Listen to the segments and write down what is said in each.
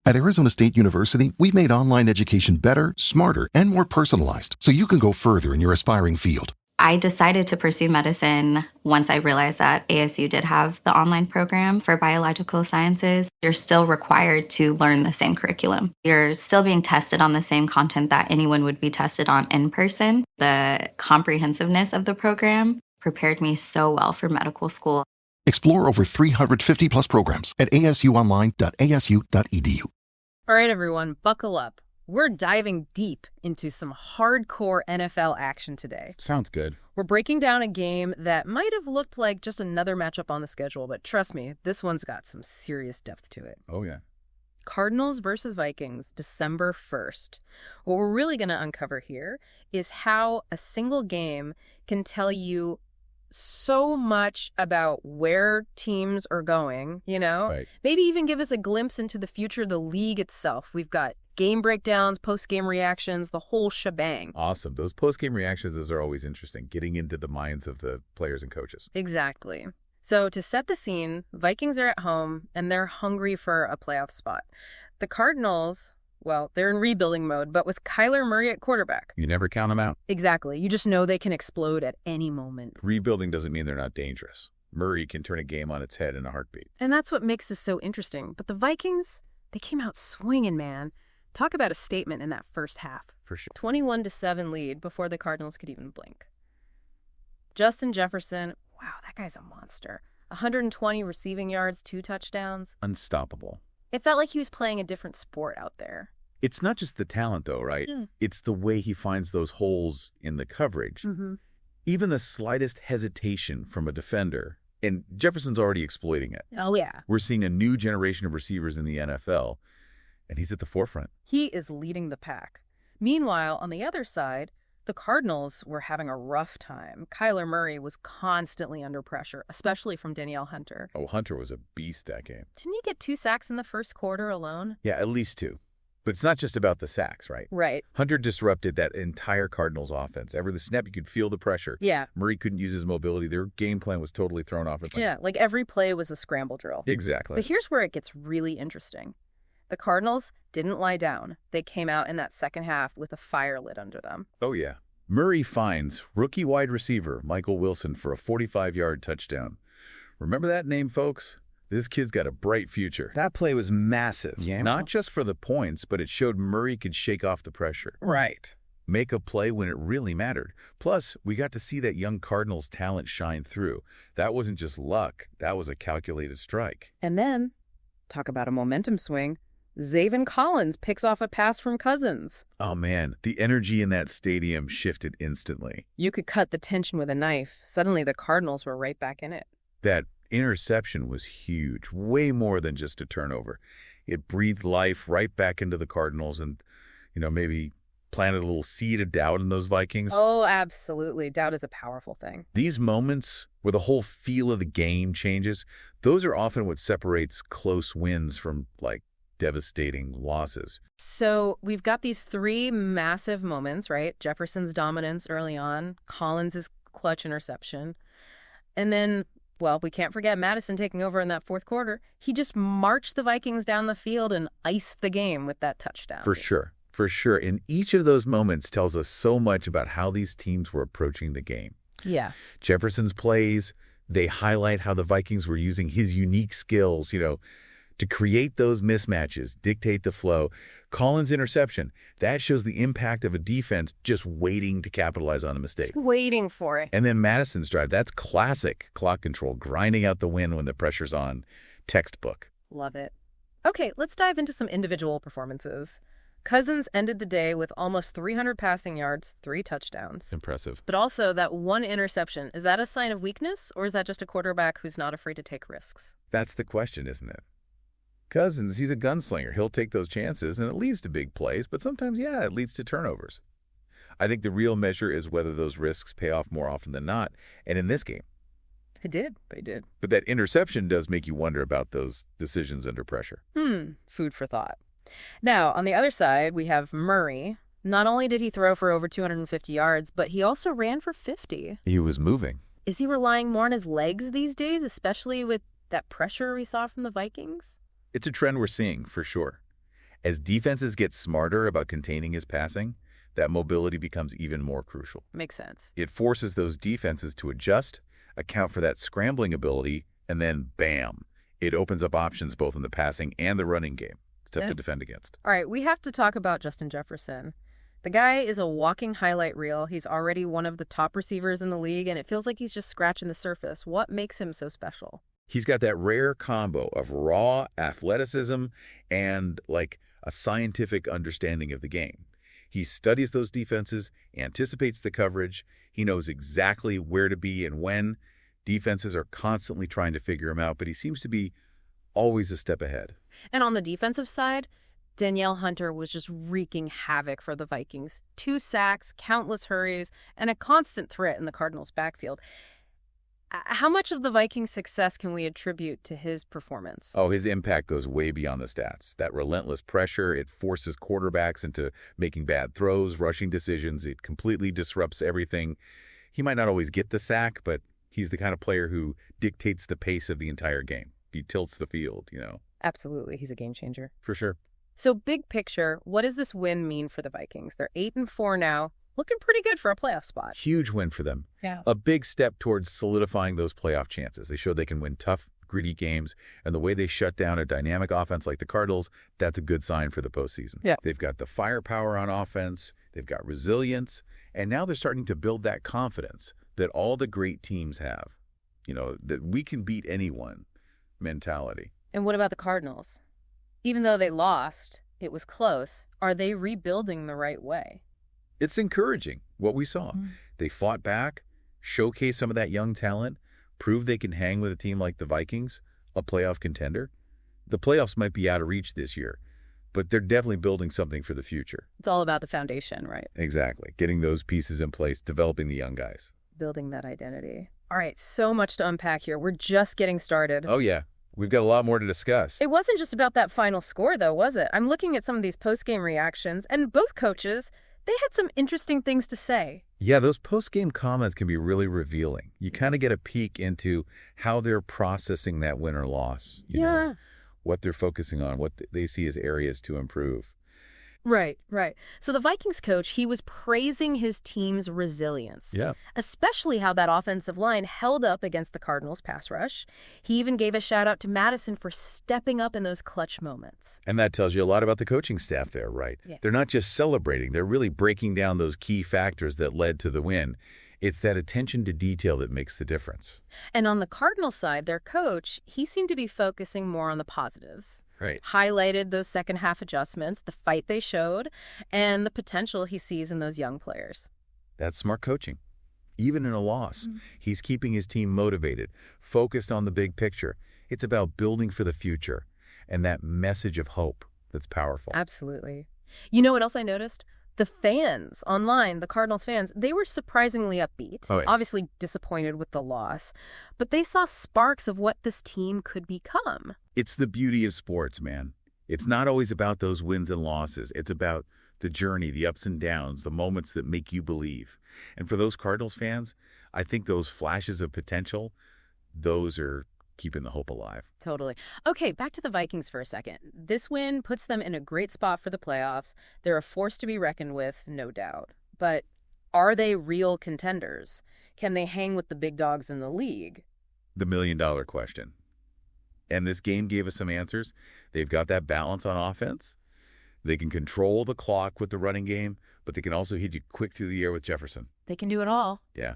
At Arizona State University, we've made online education better, smarter, and more personalized so you can go further in your aspiring field. I decided to pursue medicine once I realized that ASU did have the online program for biological sciences. You're still required to learn the same curriculum. You're still being tested on the same content that anyone would be tested on in person. The comprehensiveness of the program prepared me so well for medical school. Explore over 350 plus programs at asuonline.asu.edu. All right, everyone, buckle up. We're diving deep into some hardcore NFL action today. Sounds good. We're breaking down a game that might have looked like just another matchup on the schedule, but trust me, this one's got some serious depth to it. Oh, yeah. Cardinals versus Vikings, December 1st. What we're really going to uncover here is how a single game can tell you so much about where teams are going, you know? Right. Maybe even give us a glimpse into the future of the league itself. We've got game breakdowns, post-game reactions, the whole shebang. Awesome. Those post-game reactions, those are always interesting, getting into the minds of the players and coaches. Exactly. So to set the scene, Vikings are at home, and they're hungry for a playoff spot. The Cardinals, well, they're in rebuilding mode, but with Kyler Murray at quarterback. You never count them out. Exactly. You just know they can explode at any moment. Rebuilding doesn't mean they're not dangerous. Murray can turn a game on its head in a heartbeat. And that's what makes this so interesting. But the Vikings, they came out swinging, man. Talk about a statement in that first half. For sure. 21-7 lead before the Cardinals could even blink. Justin Jefferson, wow, that guy's a monster. 120 receiving yards, 2 touchdowns. Unstoppable. It felt like he was playing a different sport out there. It's not just the talent, though, right? It's the way he finds those holes in the coverage. Even the slightest hesitation from a defender, and Jefferson's already exploiting it. Oh, yeah. We're seeing a new generation of receivers in the NFL, and he's at the forefront. He is leading the pack. Meanwhile, on the other side, the Cardinals were having a rough time. Kyler Murray was constantly under pressure, especially from Danielle Hunter. Oh, Hunter was a beast that game. Didn't he get 2 sacks in the first quarter alone? Yeah, at least 2. But it's not just about the sacks, right? Right. Hunter disrupted that entire Cardinals offense. Every snap, you could feel the pressure. Yeah. Murray couldn't use his mobility. Their game plan was totally thrown off. Yeah, like every play was a scramble drill. Exactly. But here's where it gets really interesting. The Cardinals didn't lie down. They came out in that second half with a fire lit under them. Oh, yeah. Murray finds rookie wide receiver Michael Wilson for a 45-yard touchdown. Remember that name, folks? This kid's got a bright future. That play was massive. Yeah. Not just for the points, but it showed Murray could shake off the pressure. Right. Make a play when it really mattered. Plus, we got to see that young Cardinals talent shine through. That wasn't just luck. That was a calculated strike. And then, talk about a momentum swing, Zaven Collins picks off a pass from Cousins. Oh, man. The energy in that stadium shifted instantly. You could cut the tension with a knife. Suddenly, the Cardinals were right back in it. That interception was huge, way more than just a turnover. It breathed life right back into the Cardinals and, maybe planted a little seed of doubt in those Vikings. Oh, absolutely. Doubt is a powerful thing. These moments where the whole feel of the game changes, those are often what separates close wins from, devastating losses. So we've got these 3 massive moments, right? Jefferson's dominance early on, Collins' clutch interception, and then, well, we can't forget Madison taking over in that fourth quarter. He just marched the Vikings down the field and iced the game with that touchdown. For sure. For sure. And each of those moments tells us so much about how these teams were approaching the game. Yeah. Jefferson's plays, they highlight how the Vikings were using his unique skills, to create those mismatches, dictate the flow. Collins' interception, that shows the impact of a defense just waiting to capitalize on a mistake. Just waiting for it. And then Madison's drive, that's classic clock control, grinding out the win when the pressure's on. Textbook. Love it. Okay, let's dive into some individual performances. Cousins ended the day with almost 300 passing yards, 3 touchdowns. Impressive. But also that 1 interception. Is that a sign of weakness, or is that just a quarterback who's not afraid to take risks? That's the question, isn't it? Cousins, he's a gunslinger. He'll take those chances, and it leads to big plays, but sometimes, it leads to turnovers. I think the real measure is whether those risks pay off more often than not, and in this game. They did. But that interception does make you wonder about those decisions under pressure. Food for thought. Now, on the other side, we have Murray. Not only did he throw for over 250 yards, but he also ran for 50. He was moving. Is he relying more on his legs these days, especially with that pressure we saw from the Vikings? It's a trend we're seeing, for sure. As defenses get smarter about containing his passing, that mobility becomes even more crucial. Makes sense. It forces those defenses to adjust, account for that scrambling ability, and then bam, it opens up options both in the passing and the running game. It's tough to defend against. All right, we have to talk about Justin Jefferson. The guy is a walking highlight reel. He's already one of the top receivers in the league, and it feels like he's just scratching the surface. What makes him so special? He's got that rare combo of raw athleticism and like a scientific understanding of the game. He studies those defenses, anticipates the coverage. He knows exactly where to be and when. Defenses are constantly trying to figure him out, but he seems to be always a step ahead. And on the defensive side, Danielle Hunter was just wreaking havoc for the Vikings. 2 sacks, countless hurries, and a constant threat in the Cardinals' backfield. How much of the Vikings' success can we attribute to his performance? Oh, his impact goes way beyond the stats. That relentless pressure, it forces quarterbacks into making bad throws, rushing decisions. It completely disrupts everything. He might not always get the sack, but he's the kind of player who dictates the pace of the entire game. He tilts the field, you know. Absolutely. He's a game changer. For sure. So big picture, what does this win mean for the Vikings? They're 8-4 now, looking pretty good for a playoff spot. Huge win for them. Yeah. A big step towards solidifying those playoff chances. They showed they can win tough, gritty games, and the way they shut down a dynamic offense like the Cardinals, that's a good sign for the postseason. Yeah. They've got the firepower on offense, they've got resilience, and now they're starting to build that confidence that all the great teams have. You know, that we can beat anyone mentality. And what about the Cardinals? Even though they lost, it was close. Are they rebuilding the right way? It's encouraging what we saw. They fought back, showcased some of that young talent, proved they can hang with a team like the Vikings, a playoff contender. The playoffs might be out of reach this year, but they're definitely building something for the future. It's all about the foundation, right? Exactly. Getting those pieces in place, developing the young guys. Building that identity. All right, so much to unpack here. We're just getting started. Oh, yeah. We've got a lot more to discuss. It wasn't just about that final score, though, was it? I'm looking at some of these post-game reactions, and both coaches, they had some interesting things to say. Yeah, those post-game comments can be really revealing. You kind of get a peek into how they're processing that win or loss. You know, what they're focusing on, what they see as areas to improve. Right. So the Vikings coach, he was praising his team's resilience. Yeah. Especially how that offensive line held up against the Cardinals' pass rush. He even gave a shout out to Madison for stepping up in those clutch moments. And that tells you a lot about the coaching staff there, right? Yeah. They're not just celebrating. They're really breaking down those key factors that led to the win. It's that attention to detail that makes the difference. And on the Cardinals side, their coach, he seemed to be focusing more on the positives. Right. Highlighted those second half adjustments, the fight they showed, and the potential he sees in those young players. That's smart coaching. Even in a loss, he's keeping his team motivated, focused on the big picture. It's about building for the future and that message of hope that's powerful. Absolutely. You know what else I noticed? The fans online, the Cardinals fans, they were surprisingly upbeat. Oh, yeah. Obviously disappointed with the loss, but they saw sparks of what this team could become. It's the beauty of sports, man. It's not always about those wins and losses. It's about the journey, the ups and downs, the moments that make you believe. And for those Cardinals fans, I think those flashes of potential, those are keeping the hope alive. Totally. Okay, back to the Vikings for a second. This win puts them in a great spot for the playoffs. They're a force to be reckoned with, no doubt. But are they real contenders? Can they hang with the big dogs in the league? The million-dollar question. And this game gave us some answers. They've got that balance on offense. They can control the clock with the running game, but they can also hit you quick through the air with Jefferson. They can do it all. Yeah.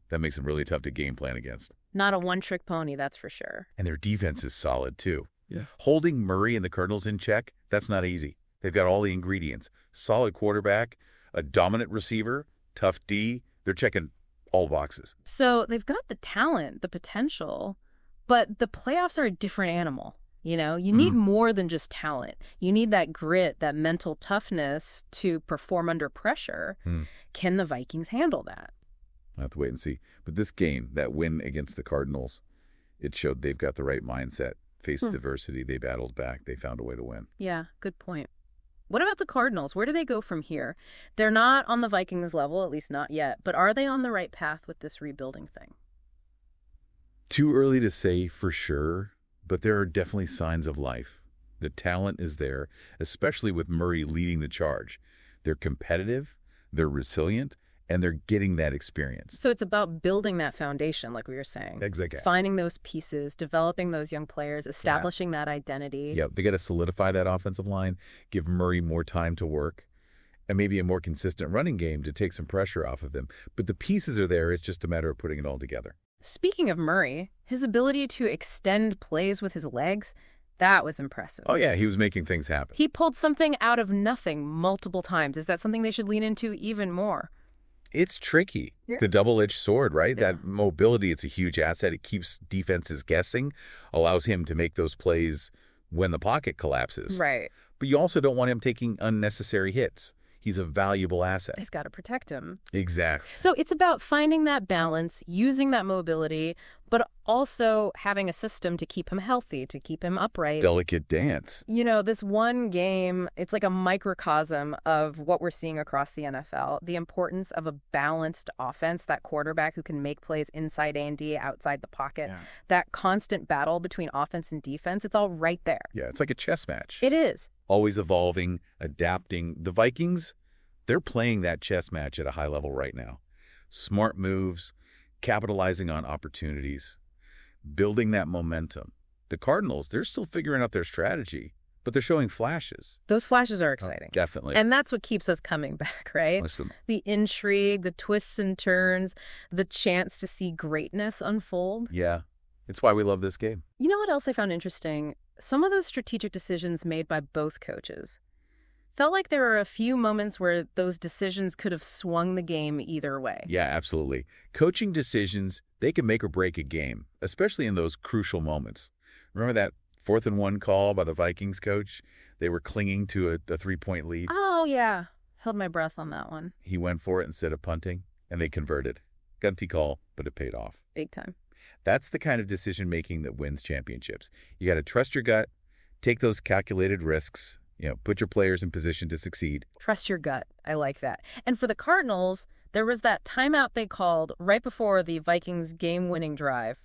That makes them really tough to game plan against. Not a one-trick pony, that's for sure. And their defense is solid, too. Yeah. Holding Murray and the Cardinals in check, that's not easy. They've got all the ingredients. Solid quarterback, a dominant receiver, tough D. They're checking all boxes. So they've got the talent, the potential, but the playoffs are a different animal. You know, you need more than just talent. You need that grit, that mental toughness to perform under pressure. Can the Vikings handle that? I'll have to wait and see. But this game, that win against the Cardinals, it showed they've got the right mindset. Faced adversity, they battled back, they found a way to win. Yeah, good point. What about the Cardinals? Where do they go from here? They're not on the Vikings level, at least not yet, but are they on the right path with this rebuilding thing? Too early to say for sure, but there are definitely signs of life. The talent is there, especially with Murray leading the charge. They're competitive, they're resilient, and they're getting that experience. So it's about building that foundation, like we were saying. Exactly. Finding those pieces, developing those young players, establishing that identity. Yeah, they got to solidify that offensive line, give Murray more time to work, and maybe a more consistent running game to take some pressure off of them. But the pieces are there. It's just a matter of putting it all together. Speaking of Murray, his ability to extend plays with his legs, that was impressive. Oh, yeah, he was making things happen. He pulled something out of nothing multiple times. Is that something they should lean into even more? It's tricky. Yeah. It's a double-edged sword, right? Yeah. That mobility, it's a huge asset. It keeps defenses guessing, allows him to make those plays when the pocket collapses. Right. But you also don't want him taking unnecessary hits. He's a valuable asset. He's got to protect him. Exactly. So it's about finding that balance, using that mobility, but also having a system to keep him healthy, to keep him upright. Delicate dance. You know, this one game, it's like a microcosm of what we're seeing across the NFL. The importance of a balanced offense, that quarterback who can make plays inside A&D, outside the pocket, that constant battle between offense and defense, it's all right there. Yeah, it's like a chess match. It is. Always evolving, adapting. The Vikings, they're playing that chess match at a high level right now. Smart moves, capitalizing on opportunities, building that momentum. The Cardinals, they're still figuring out their strategy, but they're showing flashes. Those flashes are exciting. Definitely. And that's what keeps us coming back, right? Listen, The intrigue, the twists and turns, the chance to see greatness unfold. yeah, it's why we love this game. You know what else I found interesting? Some of those strategic decisions made by both coaches. Felt like there were a few moments where those decisions could have swung the game either way. Yeah, absolutely. Coaching decisions, they can make or break a game, especially in those crucial moments. Remember that 4th and 1 call by the Vikings coach? They were clinging to a 3-point lead. Oh, yeah. Held my breath on that one. He went for it instead of punting, and they converted. Gunty call, but it paid off. Big time. That's the kind of decision-making that wins championships. You got to trust your gut, take those calculated risks, put your players in position to succeed. Trust your gut. I like that. And for the Cardinals, there was that timeout they called right before the Vikings game-winning drive.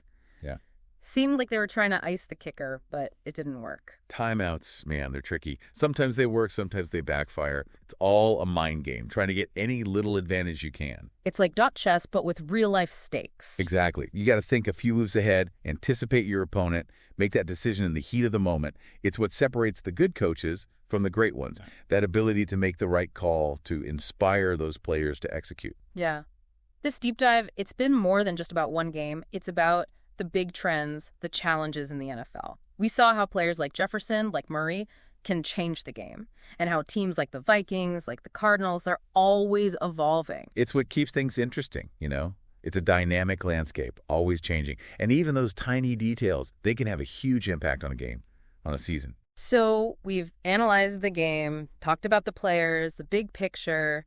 Yeah. Seemed like they were trying to ice the kicker, but it didn't work. Timeouts, man, they're tricky. Sometimes they work, sometimes they backfire. It's all a mind game, trying to get any little advantage you can. It's like dot chess, but with real-life stakes. Exactly. You got to think a few moves ahead, anticipate your opponent, make that decision in the heat of the moment. It's what separates the good coaches from the great ones. That ability to make the right call, to inspire those players to execute. Yeah. This deep dive, it's been more than just about one game. It's about the big trends, the challenges in the NFL. We saw how players like Jefferson, like Murray, can change the game, and how teams like the Vikings, like the Cardinals, they're always evolving. It's what keeps things interesting, It's a dynamic landscape, always changing. And even those tiny details, they can have a huge impact on a game, on a season. So we've analyzed the game, talked about the players, the big picture,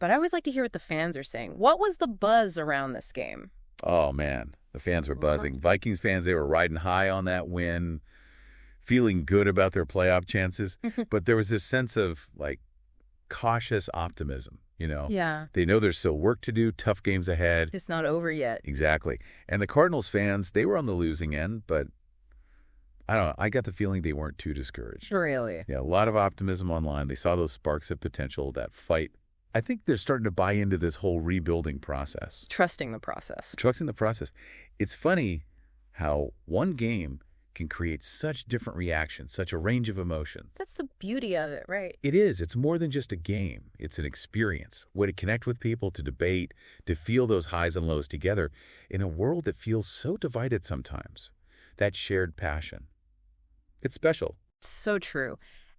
but I always like to hear what the fans are saying. What was the buzz around this game? Oh, man, the fans were buzzing. Vikings fans, they were riding high on that win, feeling good about their playoff chances. But there was this sense of, cautious optimism, Yeah. They know there's still work to do, tough games ahead. It's not over yet. Exactly. And the Cardinals fans, they were on the losing end, but I don't know. I got the feeling they weren't too discouraged. Really? Yeah, a lot of optimism online. They saw those sparks of potential, that fight. I think they're starting to buy into this whole rebuilding process. Trusting the process. Trusting the process. It's funny how one game can create such different reactions, such a range of emotions. That's the beauty of it, right? It is. It's more than just a game. It's an experience, a way to connect with people, to debate, to feel those highs and lows together in a world that feels so divided sometimes. That shared passion. It's special. So true.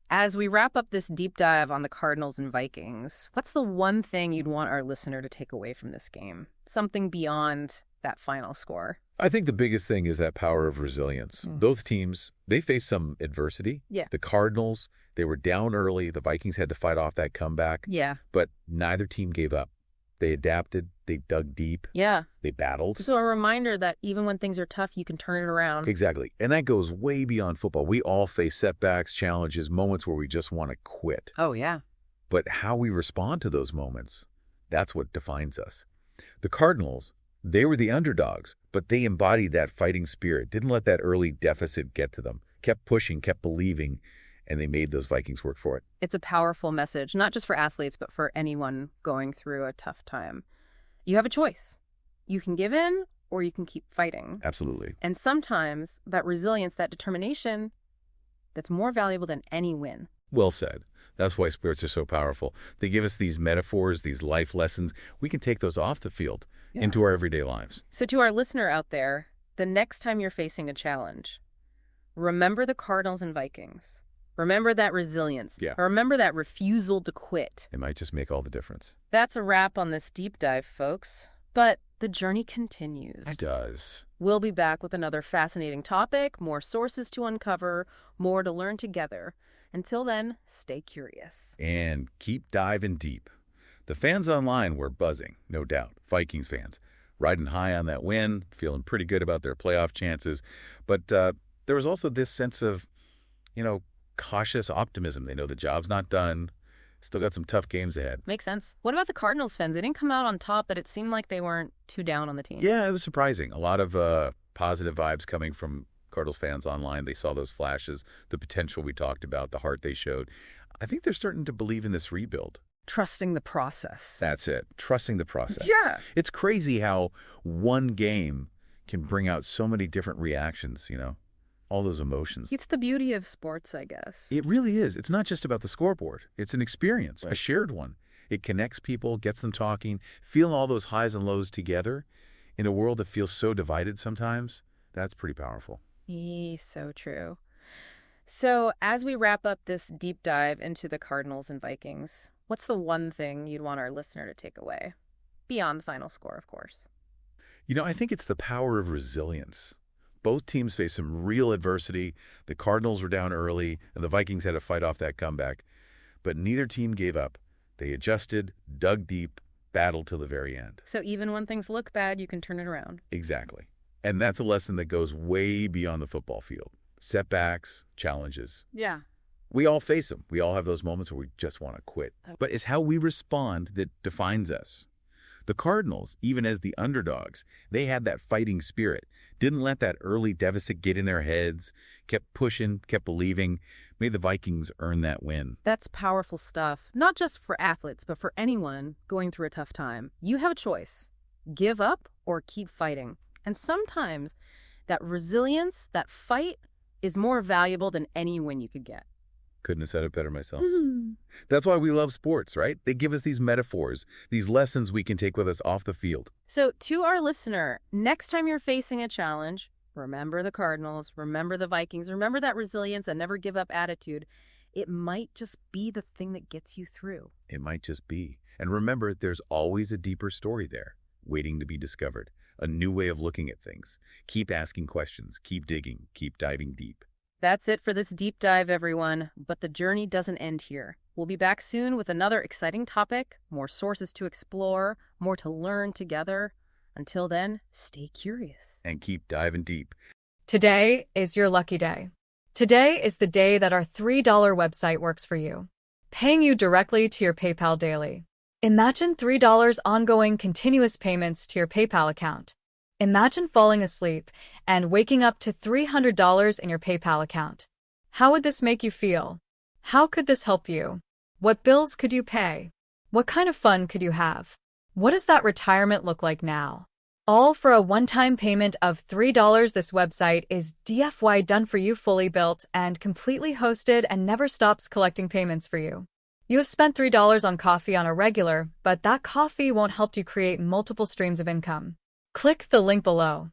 As we wrap up this deep dive on the Cardinals and Vikings, what's the one thing you'd want our listener to take away from this game? Something beyond that final score. I think the biggest thing is that power of resilience. Both teams, they faced some adversity. Yeah. The Cardinals, they were down early. The Vikings had to fight off that comeback. Yeah. But neither team gave up. They adapted. They dug deep. Yeah. They battled. So a reminder that even when things are tough, you can turn it around. Exactly. And that goes way beyond football. We all face setbacks, challenges, moments where we just want to quit. Oh, yeah. But how we respond to those moments, that's what defines us. The Cardinals, they were the underdogs, but they embodied that fighting spirit, didn't let that early deficit get to them. kept pushing, kept believing, and they made those Vikings work for it. It's a powerful message, not just for athletes, but for anyone going through a tough time. You have a choice. You can give in or you can keep fighting. Absolutely. And sometimes that resilience, that determination, that's more valuable than any win. Well said. That's why sports are so powerful. They give us these metaphors, these life lessons. We can take those off the field into our everyday lives. So to our listener out there, the next time you're facing a challenge, remember the Cardinals and Vikings. Remember that resilience. Yeah. Remember that refusal to quit. It might just make all the difference. That's a wrap on this deep dive, folks. But the journey continues. It does. We'll be back with another fascinating topic, more sources to uncover, more to learn together. Until then, stay curious. And keep diving deep. The fans online were buzzing, no doubt. Vikings fans, riding high on that win, feeling pretty good about their playoff chances. But there was also this sense of, cautious optimism. They know the job's not done. Still got some tough games ahead. Makes sense. What about the Cardinals fans? They didn't come out on top, but it seemed like they weren't too down on the team. Yeah, it was surprising. A lot of positive vibes coming from Cardinals fans online. They saw those flashes, the potential we talked about, the heart they showed. I think they're starting to believe in this rebuild. Trusting the process. That's it. Trusting the process. Yeah. It's crazy how one game can bring out so many different reactions, all those emotions. It's the beauty of sports, I guess. It really is. It's not just about the scoreboard. It's an experience, a shared one. It connects people, gets them talking, feeling all those highs and lows together in a world that feels so divided sometimes. That's pretty powerful. So true. So as we wrap up this deep dive into the Cardinals and Vikings, what's the one thing you'd want our listener to take away? Beyond the final score, of course. I think it's the power of resilience. Both teams faced some real adversity. The Cardinals were down early, and the Vikings had to fight off that comeback. But neither team gave up. They adjusted, dug deep, battled till the very end. So even when things look bad, you can turn it around. Exactly. And that's a lesson that goes way beyond the football field. Setbacks, challenges. Yeah. We all face them. We all have those moments where we just want to quit. But it's how we respond that defines us. The Cardinals, even as the underdogs, they had that fighting spirit, didn't let that early deficit get in their heads, kept pushing, kept believing, made the Vikings earn that win. That's powerful stuff, not just for athletes, but for anyone going through a tough time. You have a choice. Give up or keep fighting. And sometimes that resilience, that fight, is more valuable than any win you could get. Couldn't have said it better myself. That's why we love sports, right? They give us these metaphors, these lessons we can take with us off the field. So to our listener, next time you're facing a challenge, remember the Cardinals, remember the Vikings, remember that resilience and never give up attitude. It might just be the thing that gets you through. It might just be. And remember, there's always a deeper story there, waiting to be discovered. A new way of looking at things. Keep asking questions, keep digging, keep diving deep. That's it for this deep dive, everyone. But the journey doesn't end here. We'll be back soon with another exciting topic, more sources to explore, more to learn together. Until then, stay curious. And keep diving deep. Today is your lucky day. Today is the day that our $3 website works for you, paying you directly to your PayPal daily. Imagine $3 ongoing continuous payments to your PayPal account. Imagine falling asleep and waking up to $300 in your PayPal account. How would this make you feel? How could this help you? What bills could you pay? What kind of fun could you have? What does that retirement look like now? All for a one-time payment of $3. This website is DFY done for you, fully built and completely hosted, and never stops collecting payments for you. You have spent $3 on coffee on a regular, but that coffee won't help you create multiple streams of income. Click the link below.